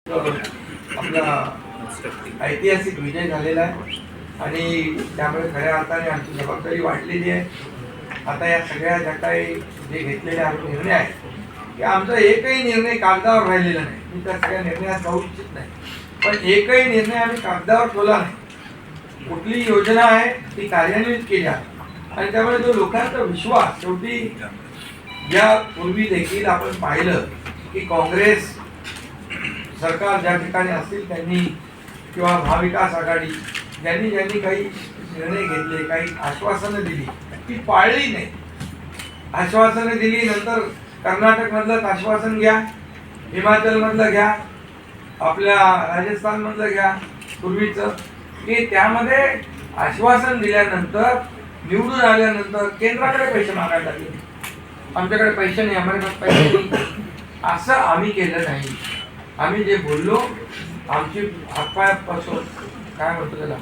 आपला ऐतिहासिक विजय झालेला आहे आणि त्यामुळे खऱ्या अर्थाने आमची जबाबदारी वाढलेली आहे. आता या सगळ्या ज्या काही जे घेतलेले आम्ही निर्णय आहेत की आमचा एकही निर्णय कागदावर राहिलेला नाही. मी त्या सगळ्या निर्णयात जाऊ इच्छित नाही, पण एकही निर्णय आम्ही कागदावर ठेवला नाही. कुठली योजना आहे ती कार्यान्वित केली आहे आणि त्यामुळे जो लोकांचा विश्वास शेवटी यापूर्वी देखील आपण पाहिलं की काँग्रेस सरकार ज्या ठिकाणी असतील त्यांनी किंवा महाविकास आघाडी ज्यांनी ज्यांनी काही निर्णय घेतले, काही आश्वासनं दिली, ती पाळली नाही. आश्वासनं दिली, नंतर कर्नाटकमधलं आश्वासन घ्या, हिमाचलमधलं घ्या, आपल्या राजस्थानमधलं घ्या पूर्वीचं, की त्यामध्ये आश्वासन दिल्यानंतर निवडून आल्यानंतर केंद्राकडे पैसे मागायला लागले. आमच्याकडे पैसे नाही, आम्हाला पैसे नाही, असं आम्ही केलं नाही. आम्ही जे बोललो आमची हातपायापासून काय म्हणतो त्याला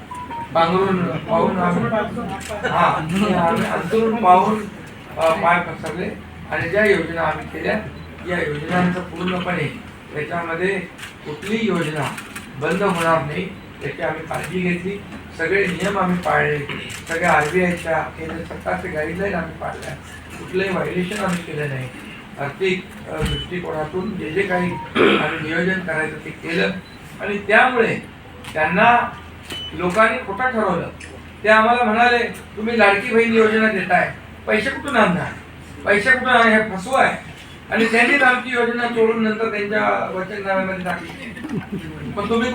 पांघरून पाहून आम्ही अंतरून पाहून पाय पसरले आणि ज्या योजना आम्ही केल्या या योजनांचं पूर्णपणे त्याच्यामध्ये कुठलीही योजना बंद होणार नाही याची आम्ही काळजी घेतली. सगळे नियम आम्ही पाळले, सगळ्या RBIच्या केंद्र सरकारचे गाईडलाईन आम्ही पाळल्या, कुठलंही व्हायलेशन आम्ही केलं नाही. आर्थिक दृष्टिकोनातून जे जे काही आम्ही नियोजन करायचं ते केलं आणि त्यामुळे त्यांना लोकांनी खोटं ठरवलं. ते आम्हाला म्हणाले तुम्ही लाडकी बहीण योजना देताय, पैसे कुठून आणणार, पैसे कुठून आणणार, हे फसवं आहे. आणि त्यांनीच आमची योजना सोडून नंतर त्यांच्या वचननाम्यामध्ये टाकली. पण तुम्ही